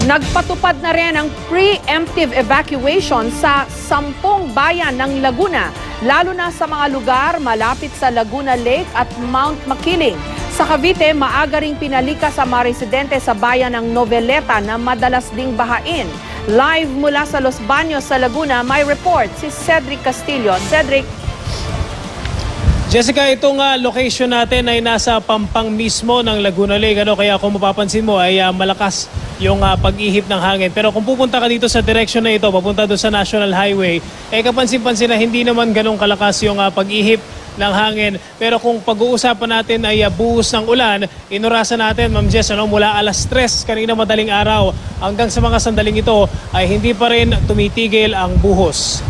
Nagpatupad na rin ang preemptive evacuation sa 10 bayan ng Laguna, lalo na sa mga lugar malapit sa Laguna Lake at Mount Makiling. Sa Cavite, maaga ring pinalikas ang mga residente sa bayan ng Noveleta na madalas ding bahain. Live mula sa Los Baños sa Laguna, may report si Cedric Castillo. Cedric. Jessica, itong location natin ay nasa pampang mismo ng Laguna Lake. Kaya kung mapapansin mo ay malakas yung pag-ihip ng hangin. Pero kung pupunta ka dito sa direction na ito, papunta doon sa National Highway, kapansin-pansin na hindi naman ganong kalakas yung pag-ihip ng hangin. Pero kung pag-uusapan natin ay buhos ng ulan, inurasan natin, Ma'am Jess, mula alas 3 kanina madaling araw hanggang sa mga sandaling ito ay hindi pa rin tumitigil ang buhos.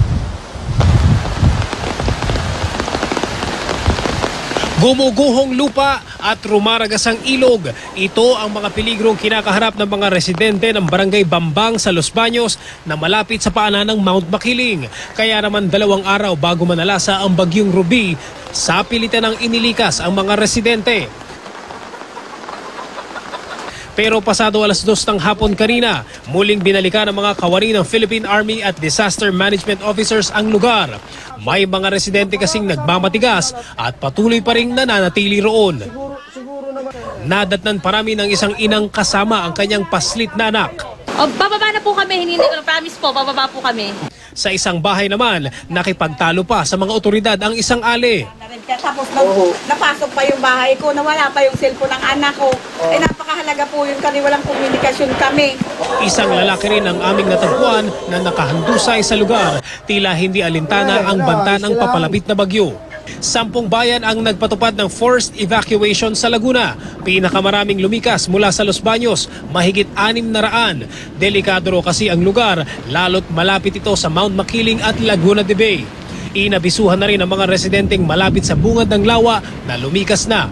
Gumuguhong lupa at rumaragas ang ilog. Ito ang mga peligrong kinakaharap ng mga residente ng Barangay Bambang sa Los Baños na malapit sa paanan ng Mount Makiling. Kaya naman 2 araw bago manalasa ang bagyong Ruby, sa pilitan ng inilikas ang mga residente. Pero pasado alas 2 ng hapon kanina, muling binalikan ng mga kawani ng Philippine Army at Disaster Management Officers ang lugar. May mga residente kasing nagmamatigas at patuloy pa rin nananatili roon. Nadatnan parami ng isang inang kasama ang kanyang paslit na anak. Bababa na po kami, hindi ko promise po, bababa po kami. Sa isang bahay naman, nakipagtalo pa sa mga otoridad ang isang ali. Tapos napasok pa yung bahay ko, nawala pa yung cellphone ng anak ko. Napakahalaga po yun kasi walang komunikasyon kami. Isang lalaki rin ang aming natagpuan na nakahandusay sa lugar. Tila hindi alintana ang banta ng papalapit na bagyo. 10 bayan ang nagpatupad ng forced evacuation sa Laguna. Pinakamaraming lumikas mula sa Los Baños, mahigit 600. Delikado ro kasi ang lugar, lalo't malapit ito sa Mount Makiling at Laguna de Bay. Inabisuhan na rin ang mga residenteng malapit sa bungad ng lawa na lumikas na.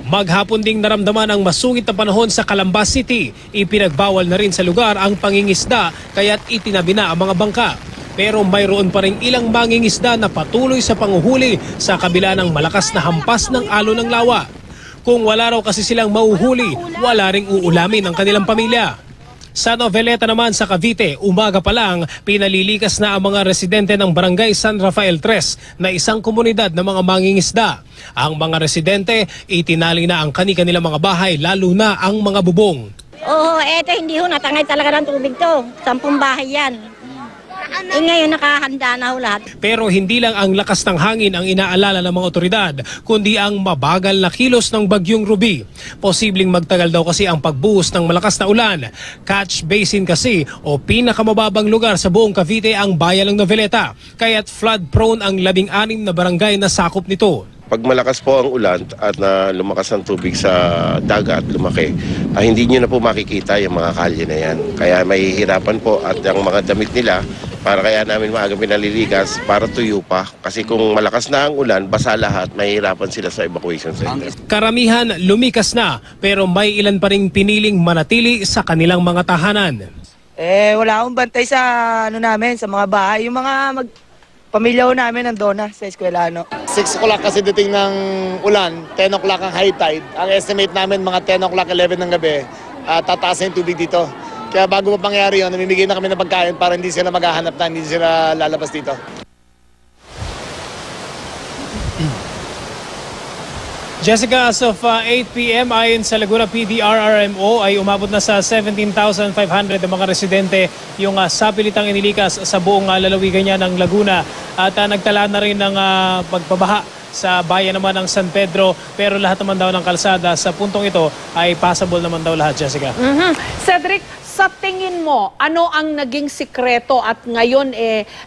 Maghapon ding naramdaman ang masungit na panahon sa Calamba City. Ipinagbawal na rin sa lugar ang pangingisda kaya't itinabi na ang mga bangka. Pero mayroon pa rin ilang mangingisda na patuloy sa panguhuli sa kabila ng malakas na hampas ng alon ng lawa. Kung wala raw kasi silang mauhuli, wala ring uulamin ang kanilang pamilya. Sa Noveleta naman sa Cavite, umaga pa lang, pinalilikas na ang mga residente ng Barangay San Rafael 3 na isang komunidad ng mga mangingisda. Ang mga residente, itinali na ang kanilang mga bahay, lalo na ang mga bubong. Oo, eto hindi ho, natangay talaga ng tubig to. 10 bahay yan. Ngayon nakahanda na ho lahat. Pero hindi lang ang lakas ng hangin ang inaalala ng mga otoridad, kundi ang mabagal na kilos ng bagyong Ruby. Posibleng magtagal daw kasi ang pagbuhos ng malakas na ulan. Catch basin kasi o pinakamababang lugar sa buong Cavite ang bayan ng Noveleta. Kaya't flood prone ang 16 na barangay na sakop nito. Pag malakas po ang ulan at lumakas ang tubig sa dagat, lumaki, hindi nyo na po makikita yung mga kalye na yan. Kaya may hirapan po at ang mga damit nila, para kaya namin maaga pinalilikas para tuyo pa. Kasi kung malakas na ang ulan, basa lahat, mahihirapan sila sa evacuation center. Karamihan lumikas na pero may ilan pa ring piniling manatili sa kanilang mga tahanan. Wala akong bantay sa namin, sa mga bahay. Yung mga pamilya ko namin nandun na sa eskwelano. 6 o'clock kasi dating ng ulan, 10 o'clock ang high tide. Ang estimate namin mga 10 o'clock, 11 ng gabi, tataas na yung tubig dito. Kaya bago pa pangyari yun, namimigay na kami ng pagkain para hindi sila maghahanap na, hindi sila lalabas dito. Jessica, as of 8 p.m. ayon sa Laguna PDRRMO ay umabot na sa 17,500 ang mga residente yung sapilitang inilikas sa buong lalawigan niya ng Laguna. At nagtala na rin ng pagbabaha sa bayan naman ng San Pedro, pero lahat naman daw ng kalsada sa puntong ito ay passable naman daw lahat, Jessica. Cedric, sa tingin mo, ano ang naging sikreto at ngayon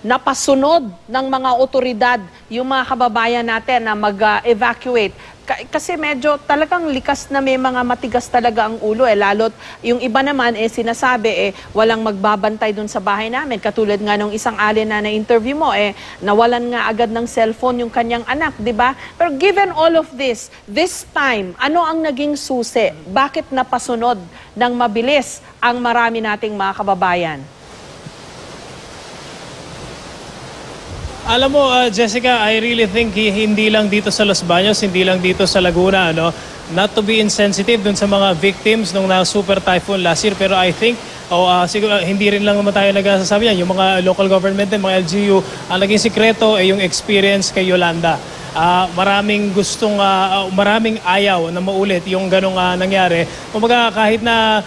napasunod ng mga otoridad yung mga kababayan natin na mag-evacuate? Kasi medyo talagang likas na may mga matigas talaga ang ulo lalo't yung iba naman sinasabi walang magbabantay dun sa bahay namin. Katulad nga nung isang alien na na-interview mo nawalan nga agad ng cellphone yung kanyang anak, di ba? Pero given all of this time, ano ang naging susi? Bakit napasunod ng mabilis ang marami nating mga kababayan? Alam mo, Jessica, I really think hindi lang dito sa Los Baños, hindi lang dito sa Laguna, not to be insensitive dun sa mga victims nung super typhoon last year, pero I think siguro hindi rin lang naman tayo nagsasabi yan. Yung mga local government din, mga LGU, ang naging sikreto ay yung experience kay Yolanda. Maraming maraming ayaw na maulit yung ganong nangyari. Kumbaga kahit na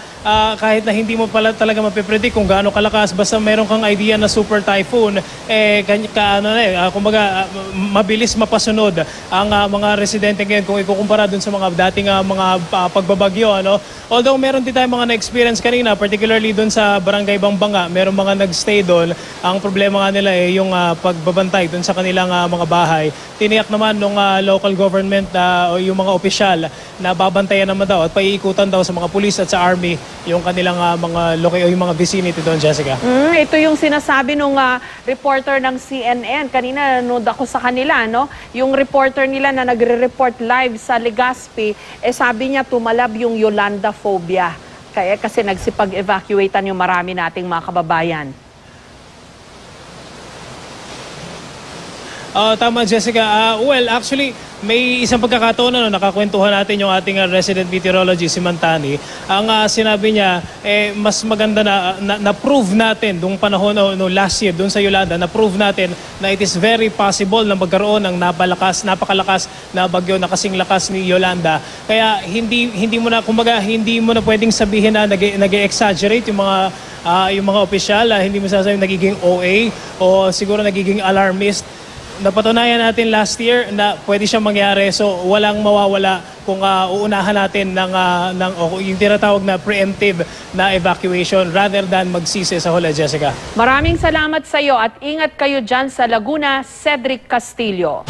hindi mo pala talaga mapipredict kung gaano kalakas, basta meron kang idea na super typhoon, kumbaga mabilis mapasunod ang mga residente ngayon kung ikukumpara dun sa mga dating mga pagbabagyo. Although meron din tayong mga na-experience kanina, particularly dun sa Barangay Bambanga, meron mga nagstay doon. Ang problema nga nila yung pagbabantay dun sa kanilang mga bahay. Tiniyak naman ng local government o yung mga opisyal na babantayan naman daw at paiikutan daw sa mga pulis at sa army yung kanilang yung mga vicinity doon, Jessica. Ito yung sinasabi nung reporter ng CNN. Kanina nanood ako sa kanila, no? Yung reporter nila na nagre-report live sa Legazpi, sabi niya tumalab yung Yolanda phobia. Kasi nagsipag-evacuatean yung marami nating mga kababayan. Tama, Jessica. Well, actually, may isang pagkakataon na nakakwentuhan natin yung ating resident meteorologist, si Mantani. Ang sinabi niya, mas maganda na-prove natin nung panahon no last year, doon sa Yolanda, na-prove natin na it is very possible na magkaroon ng napakalakas na bagyo na kasing lakas ni Yolanda. Kaya hindi mo na pwedeng sabihin na nag-exaggerate yung mga opisyal, hindi mo sasabihin nagiging OA o siguro nagiging alarmist. Napatunayan natin last year na pwede siyang mangyari, so walang mawawala kung uunahan natin yung tinatawag na preemptive na evacuation rather than magsisi sa huli, Jessica. Maraming salamat sa iyo at ingat kayo dyan sa Laguna, Cedric Castillo.